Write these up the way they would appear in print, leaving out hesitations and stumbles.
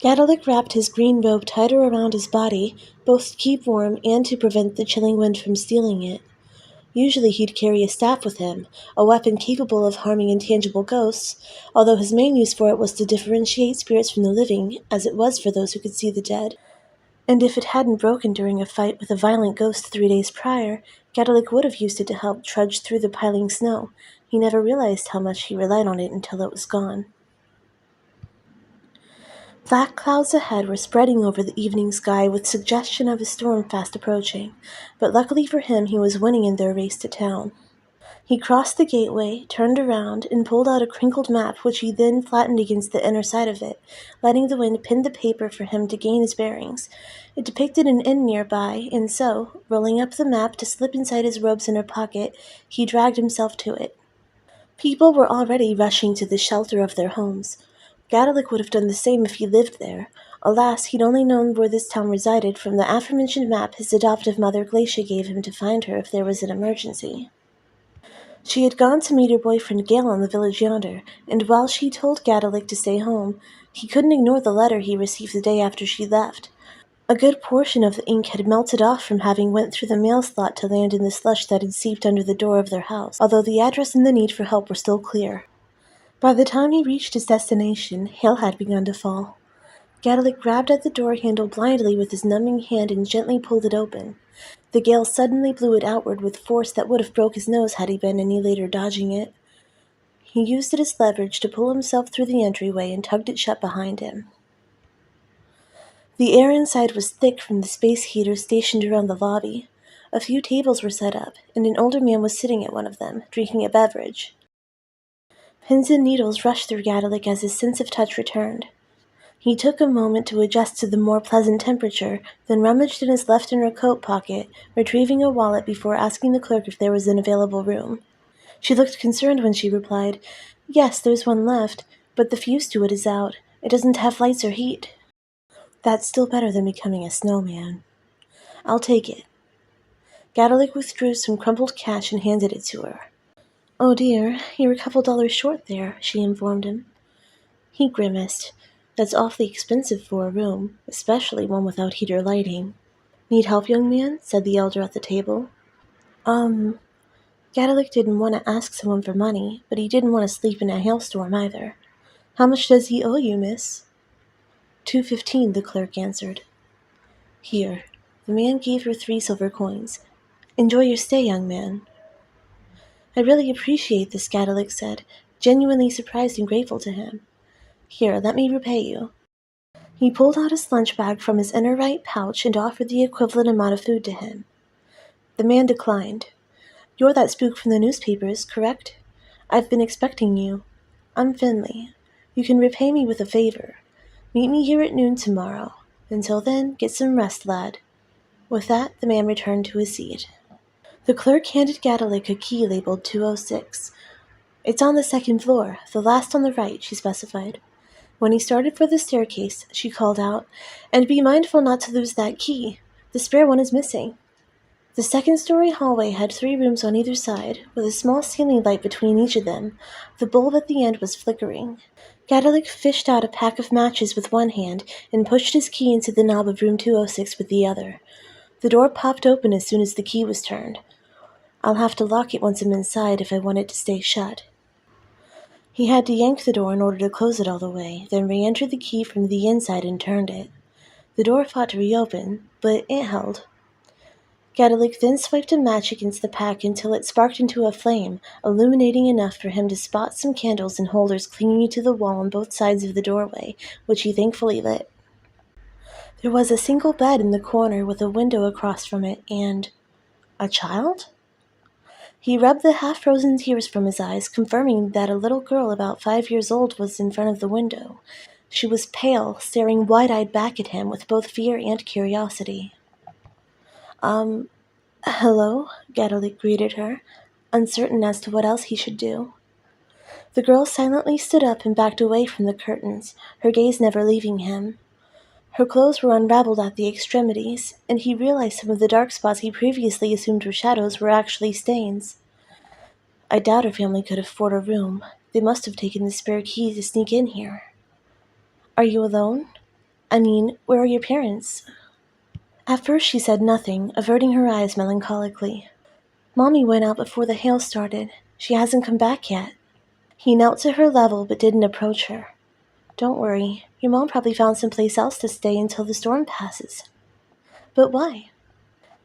Gadalik wrapped his green robe tighter around his body, both to keep warm and to prevent the chilling wind from stealing it. Usually he'd carry a staff with him, a weapon capable of harming intangible ghosts, although his main use for it was to differentiate spirits from the living, as it was for those who could see the dead. And if it hadn't broken during a fight with a violent ghost 3 days prior, Gadalik would have used it to help trudge through the piling snow. He never realized how much he relied on it until it was gone. Black clouds ahead were spreading over the evening sky with suggestion of a storm fast approaching, but luckily for him he was winning in their race to town. He crossed the gateway, turned around, and pulled out a crinkled map which he then flattened against the inner side of it, letting the wind pin the paper for him to gain his bearings. It depicted an inn nearby, and so, rolling up the map to slip inside his robe's inner pocket, he dragged himself to it. People were already rushing to the shelter of their homes. Gadalik would have done the same if he lived there. Alas, he'd only known where this town resided from the aforementioned map his adoptive mother Glacia gave him to find her if there was an emergency. She had gone to meet her boyfriend Gale in the village yonder, and while she told Gadalik to stay home, he couldn't ignore the letter he received the day after she left. A good portion of the ink had melted off from having went through the mail slot to land in the slush that had seeped under the door of their house, although the address and the need for help were still clear. By the time he reached his destination, hail had begun to fall. Gadalik grabbed at the door handle blindly with his numbing hand and gently pulled it open. The gale suddenly blew it outward with force that would have broke his nose had he been any later dodging it. He used it as leverage to pull himself through the entryway and tugged it shut behind him. The air inside was thick from the space heaters stationed around the lobby. A few tables were set up, and an older man was sitting at one of them, drinking a beverage. Pins and needles rushed through Gadalik as his sense of touch returned. He took a moment to adjust to the more pleasant temperature, then rummaged in his left inner coat pocket, retrieving a wallet before asking the clerk if there was an available room. She looked concerned when she replied, "Yes, there's one left, but the fuse to it is out. It doesn't have lights or heat." "That's still better than becoming a snowman." "I'll take it." Gadalik withdrew some crumpled cash and handed it to her. "Oh dear, you're a couple dollars short there," she informed him. He grimaced. "That's awfully expensive for a room, especially one without heat or lighting." "Need help, young man?" said the elder at the table. Gadalik didn't want to ask someone for money, but he didn't want to sleep in a hailstorm either. "How much does he owe you, miss?" "$2.15, the clerk answered. "Here." The man gave her 3 silver coins. "Enjoy your stay, young man." "I really appreciate this," Gadalik said, genuinely surprised and grateful to him. "Here, let me repay you." He pulled out his lunch bag from his inner right pouch and offered the equivalent amount of food to him. The man declined. "You're that spook from the newspapers, correct? I've been expecting you. I'm Finley. You can repay me with a favor. Meet me here at noon tomorrow. Until then, get some rest, lad." With that, the man returned to his seat. The clerk handed Gadalik a key labeled 206. "It's on the 2nd floor, the last on the right," she specified. When he started for the staircase, she called out, "And be mindful not to lose that key. The spare one is missing." The 2nd-story hallway had 3 rooms on either side, with a small ceiling light between each of them. The bulb at the end was flickering. Gadalik fished out a pack of matches with one hand and pushed his key into the knob of room 206 with the other. The door popped open as soon as the key was turned. "I'll have to lock it once I'm inside if I want it to stay shut." He had to yank the door in order to close it all the way, then re-entered the key from the inside and turned it. The door fought to reopen, but it held. Gadalik then swiped a match against the pack until it sparked into a flame, illuminating enough for him to spot some candles and holders clinging to the wall on both sides of the doorway, which he thankfully lit. There was a single bed in the corner with a window across from it, and a child? He rubbed the half-frozen tears from his eyes, confirming that a little girl about 5 years old was in front of the window. She was pale, staring wide-eyed back at him with both fear and curiosity. Hello," Gadalik greeted her, uncertain as to what else he should do. The girl silently stood up and backed away from the curtains, her gaze never leaving him. Her clothes were unraveled at the extremities, and he realized some of the dark spots he previously assumed were shadows were actually stains. "I doubt her family could afford a room. They must have taken the spare key to sneak in here." "Are you alone?" I mean, where are your parents? At first she said nothing, averting her eyes melancholically. Mommy went out before the hail started. She hasn't come back yet. He knelt to her level but didn't approach her. Don't worry, your mom probably found someplace else to stay until the storm passes. But why?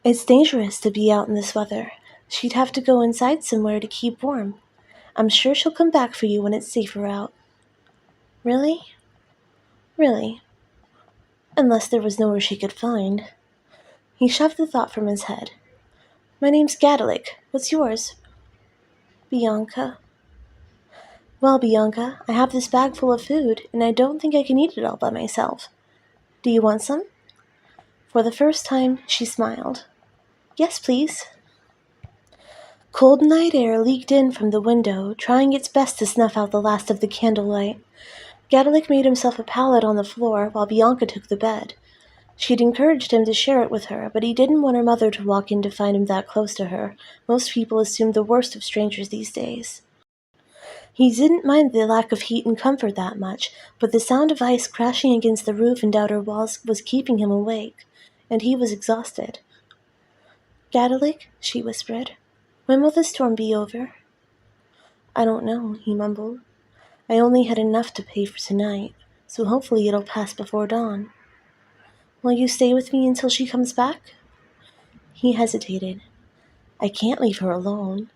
It's dangerous to be out in this weather. She'd have to go inside somewhere to keep warm. I'm sure she'll come back for you when it's safer out. Really? Really. Unless there was nowhere she could find. He shoved the thought from his head. My name's Gadalik. What's yours? Bianca. Well, Bianca, I have this bag full of food, and I don't think I can eat it all by myself. Do you want some? For the first time, she smiled. Yes, please. Cold night air leaked in from the window, trying its best to snuff out the last of the candlelight. Gadalik made himself a pallet on the floor while Bianca took the bed. She'd encouraged him to share it with her, but he didn't want her mother to walk in to find him that close to her. Most people assumed the worst of strangers these days. He didn't mind the lack of heat and comfort that much, but the sound of ice crashing against the roof and outer walls was keeping him awake, and he was exhausted. Gadalik, she whispered, when will the storm be over? I don't know, he mumbled. I only had enough to pay for tonight, so hopefully it'll pass before dawn. Will you stay with me until she comes back? He hesitated. I can't leave her alone.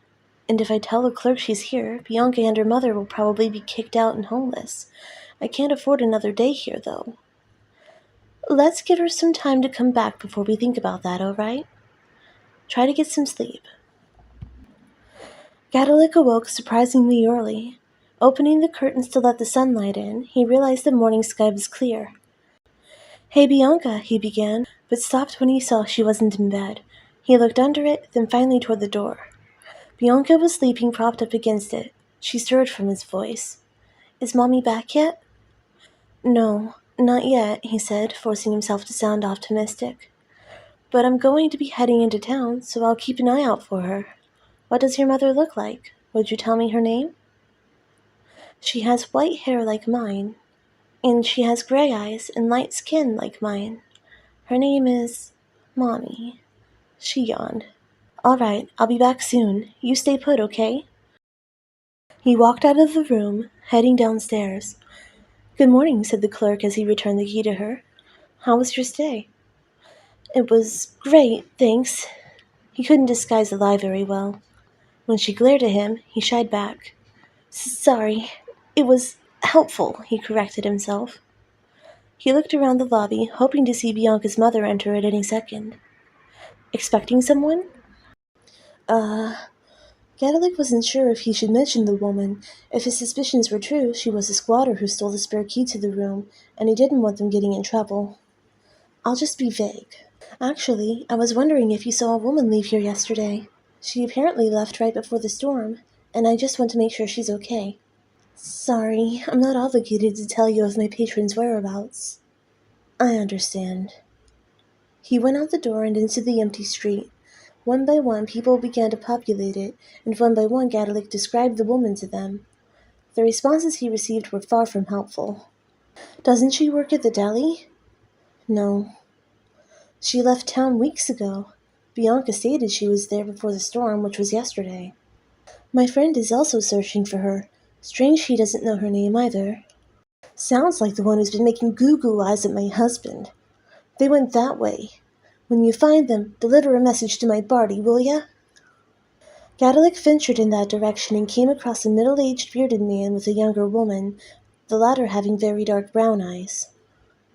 And if I tell the clerk she's here, Bianca and her mother will probably be kicked out and homeless. I can't afford another day here, though. Let's give her some time to come back before we think about that, all right? Try to get some sleep. Gadalik awoke surprisingly early. Opening the curtains to let the sunlight in, he realized the morning sky was clear. Hey, Bianca, he began, but stopped when he saw she wasn't in bed. He looked under it, then finally toward the door. Bianca was sleeping propped up against it. She stirred from his voice. Is Mommy back yet? No, not yet, he said, forcing himself to sound optimistic. But I'm going to be heading into town, so I'll keep an eye out for her. What does your mother look like? Would you tell me her name? She has white hair like mine, and she has gray eyes and light skin like mine. Her name is Mommy. She yawned. All right, I'll be back soon. You stay put, okay? He walked out of the room, heading downstairs. Good morning, said the clerk as he returned the key to her. How was your stay? It was great, thanks. He couldn't disguise the lie very well. When she glared at him, he shied back. Sorry. It was helpful, he corrected himself. He looked around the lobby, hoping to see Bianca's mother enter at any second. Expecting someone? Gadalik wasn't sure if he should mention the woman. If his suspicions were true, she was a squatter who stole the spare key to the room, and he didn't want them getting in trouble. I'll just be vague. Actually, I was wondering if you saw a woman leave here yesterday. She apparently left right before the storm, and I just want to make sure she's okay. Sorry, I'm not obligated to tell you of my patron's whereabouts. I understand. He went out the door and into the empty street. One by one, people began to populate it, and one by one Gadalik described the woman to them. The responses he received were far from helpful. Doesn't she work at the deli? No. She left town weeks ago. Bianca stated she was there before the storm, which was yesterday. My friend is also searching for her. Strange she doesn't know her name either. Sounds like the one who's been making goo-goo eyes at my husband. They went that way. When you find them, deliver a message to my Barty, will ya? Gadalik ventured in that direction and came across a middle-aged bearded man with a younger woman, the latter having very dark brown eyes.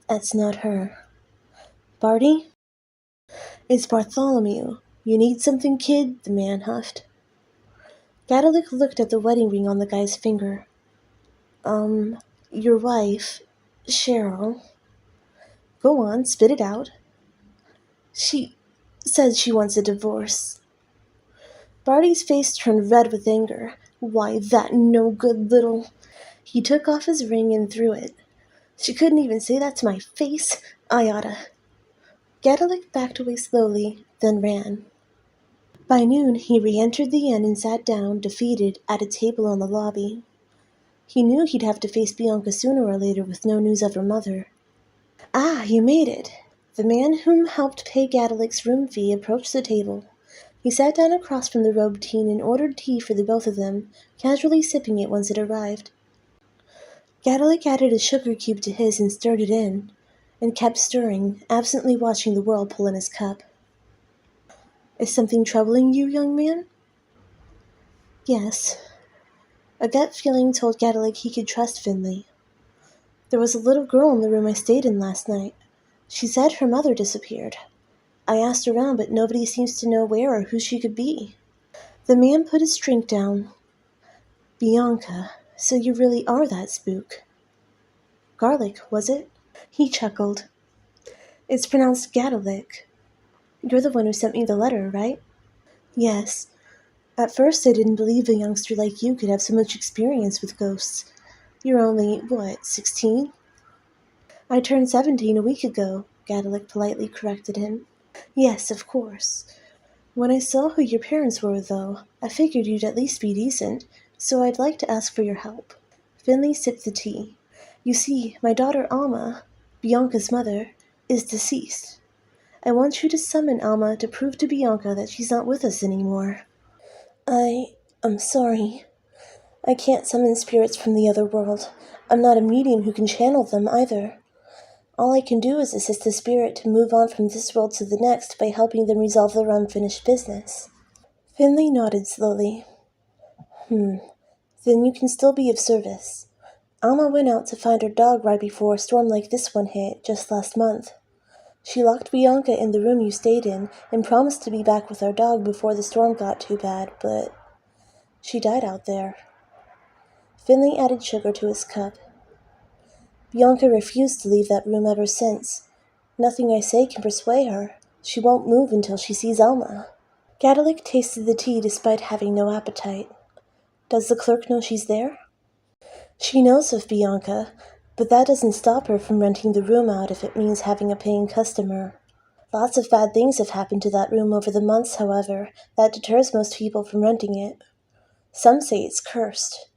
That's not her. Barty? It's Bartholomew. You need something, kid? The man huffed. Gadalik looked at the wedding ring on the guy's finger. Your wife, Cheryl. Go on, spit it out. She says she wants a divorce. Barty's face turned red with anger. Why, that no-good little... He took off his ring and threw it. She couldn't even say that to my face. I oughta... Gadalik backed away slowly, then ran. By noon, he re-entered the inn and sat down, defeated, at a table on the lobby. He knew he'd have to face Bianca sooner or later with no news of her mother. Ah, you made it. The man whom helped pay Gadalic's room fee approached the table. He sat down across from the robed teen and ordered tea for the both of them, casually sipping it once it arrived. Gadalic added a sugar cube to his and stirred it in, and kept stirring, absently watching the whirlpool in his cup. Is something troubling you, young man? Yes. A gut feeling told Gadalic he could trust Finley. There was a little girl in the room I stayed in last night. She said her mother disappeared. I asked around, but nobody seems to know where or who she could be. The man put his drink down. Bianca, so you really are that spook. Garlic, was it? He chuckled. It's pronounced Gadalic. You're the one who sent me the letter, right? Yes. At first I didn't believe a youngster like you could have so much experience with ghosts. You're only, 16? I turned 17 a week ago, Gadalic politely corrected him. Yes, of course. When I saw who your parents were, though, I figured you'd at least be decent, so I'd like to ask for your help. Finley sipped the tea. You see, my daughter Alma, Bianca's mother, is deceased. I want you to summon Alma to prove to Bianca that she's not with us anymore. I'm sorry. I can't summon spirits from the other world. I'm not a medium who can channel them either. All I can do is assist the spirit to move on from this world to the next by helping them resolve their unfinished business. Finley nodded slowly. Then you can still be of service. Alma went out to find her dog right before a storm like this one hit just last month. She locked Bianca in the room you stayed in and promised to be back with our dog before the storm got too bad, but she died out there. Finley added sugar to his cup. Bianca refused to leave that room ever since. Nothing I say can persuade her. She won't move until she sees Alma. Gadalic tasted the tea despite having no appetite. Does the clerk know she's there? She knows of Bianca, but that doesn't stop her from renting the room out if it means having a paying customer. Lots of bad things have happened to that room over the months, however, that deters most people from renting it. Some say it's cursed.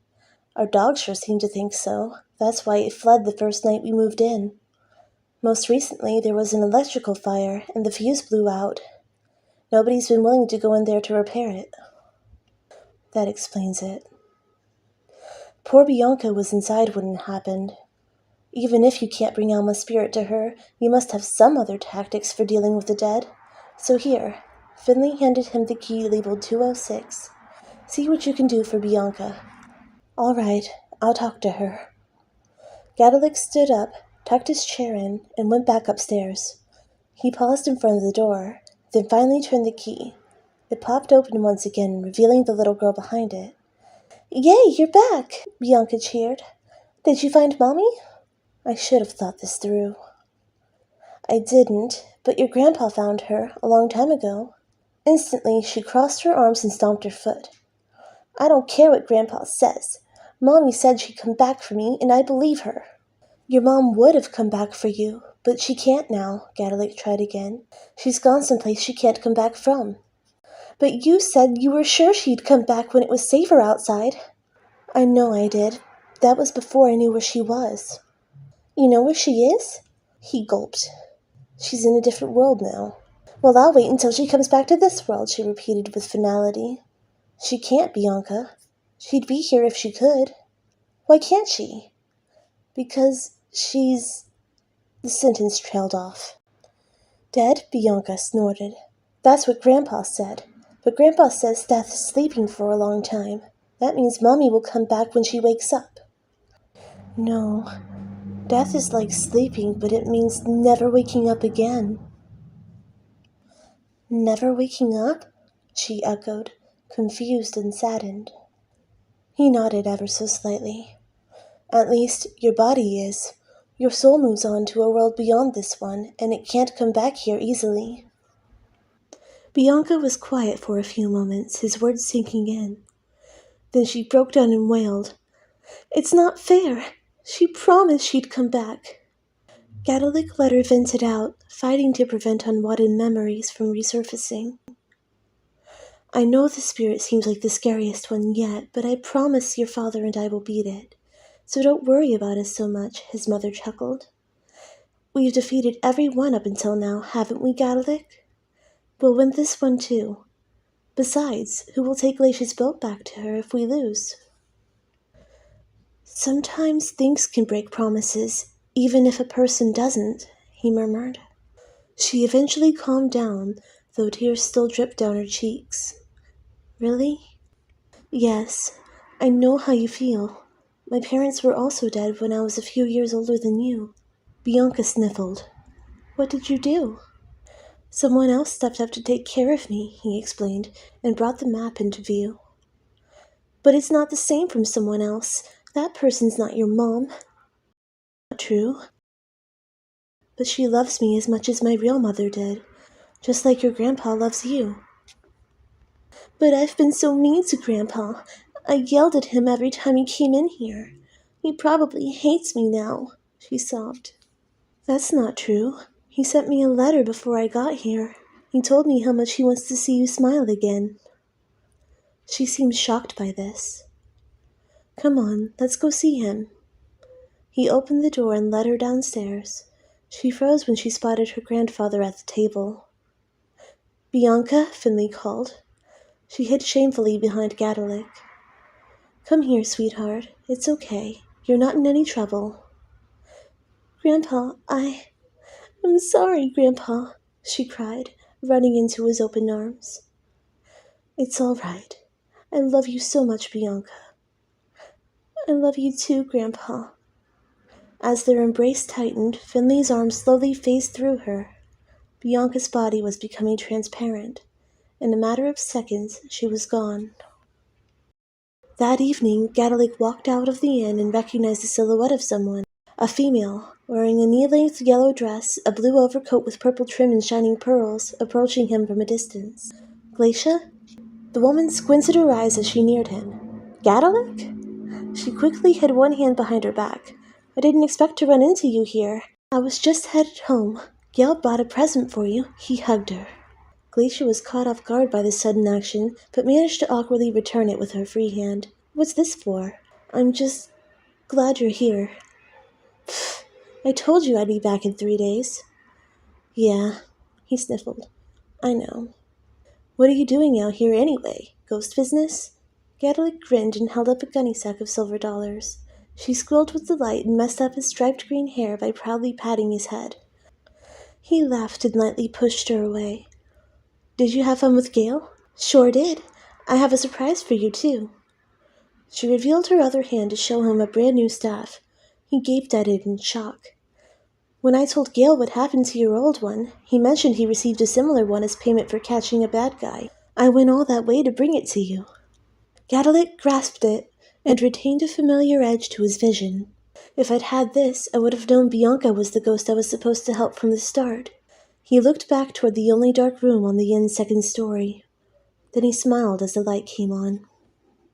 Our dog sure seemed to think so. That's why it fled the first night we moved in. Most recently, there was an electrical fire, and the fuse blew out. Nobody's been willing to go in there to repair it. That explains it. Poor Bianca was inside when it happened. Even if you can't bring Alma's spirit to her, you must have some other tactics for dealing with the dead. So here, Finley handed him the key labeled 206. See what you can do for Bianca. All right, I'll talk to her. Gadalic stood up, tucked his chair in, and went back upstairs. He paused in front of the door, then finally turned the key. It popped open once again, revealing the little girl behind it. Yay, you're back! Bianca cheered. Did you find Mommy? I should have thought this through. I didn't, but your grandpa found her a long time ago. Instantly, she crossed her arms and stomped her foot. I don't care what Grandpa says. Mommy said she'd come back for me, and I believe her. Your mom would have come back for you, but she can't now, Gadalic tried again. She's gone someplace she can't come back from. But you said you were sure she'd come back when it was safer outside. I know I did. That was before I knew where she was. You know where she is? He gulped. She's in a different world now. Well, I'll wait until she comes back to this world, she repeated with finality. She can't, Bianca. She'd be here if she could. Why can't she? Because she's... The sentence trailed off. Dead? Bianca snorted. That's what Grandpa said. But Grandpa says Death is sleeping for a long time. That means Mommy will come back when she wakes up. No. Death is like sleeping, but it means never waking up again. Never waking up? She echoed, confused and saddened. He nodded ever so slightly. At least, your body is. Your soul moves on to a world beyond this one, and it can't come back here easily. Bianca was quiet for a few moments, his words sinking in. Then she broke down and wailed. It's not fair. She promised she'd come back. Gadalic let her vent it out, fighting to prevent unwanted memories from resurfacing. I know the spirit seems like the scariest one yet, but I promise your father and I will beat it. So don't worry about us so much, his mother chuckled. We've defeated every one up until now, haven't we, Gadalik? We'll win this one too. Besides, who will take Glacia's boat back to her if we lose? Sometimes things can break promises, even if a person doesn't, he murmured. She eventually calmed down, though tears still dripped down her cheeks. Really? Yes, I know how you feel. My parents were also dead when I was a few years older than you. Bianca sniffled. What did you do? Someone else stepped up to take care of me, he explained, and brought the map into view. But it's not the same from someone else. That person's not your mom. Not true. But she loves me as much as my real mother did, just like your grandpa loves you. But I've been so mean to Grandpa. I yelled at him every time he came in here. He probably hates me now, she sobbed. That's not true. He sent me a letter before I got here. He told me how much he wants to see you smile again. She seemed shocked by this. Come on, let's go see him. He opened the door and led her downstairs. She froze when she spotted her grandfather at the table. Bianca, Finley called. She hid shamefully behind Gadalik. Come here, sweetheart. It's okay. You're not in any trouble. Grandpa, I'm sorry, Grandpa, she cried, running into his open arms. It's all right. I love you so much, Bianca. I love you too, Grandpa. As their embrace tightened, Finley's arms slowly phased through her. Bianca's body was becoming transparent. In a matter of seconds, she was gone. That evening, Gadalik walked out of the inn and recognized the silhouette of someone. A female, wearing a knee-length yellow dress, a blue overcoat with purple trim and shining pearls, approaching him from a distance. Glacia? The woman squinted her eyes as she neared him. Gadalik? She quickly hid one hand behind her back. I didn't expect to run into you here. I was just headed home. Gale bought a present for you. He hugged her. Glacia was caught off guard by this sudden action, but managed to awkwardly return it with her free hand. What's this for? I'm just glad you're here. Pfft, I told you I'd be back in 3 days. Yeah, he sniffled. I know. What are you doing out here anyway? Ghost business? Gadalik grinned and held up a gunny sack of silver dollars. She squealed with delight and messed up his striped green hair by proudly patting his head. He laughed and lightly pushed her away. Did you have fun with Gale? Sure did. I have a surprise for you, too. She revealed her other hand to show him a brand new staff. He gaped at it in shock. When I told Gale what happened to your old one, he mentioned he received a similar one as payment for catching a bad guy. I went all that way to bring it to you. Gadalik grasped it and retained a familiar edge to his vision. If I'd had this, I would have known Bianca was the ghost I was supposed to help from the start. He looked back toward the only dark room on the inn's second story. Then he smiled as the light came on.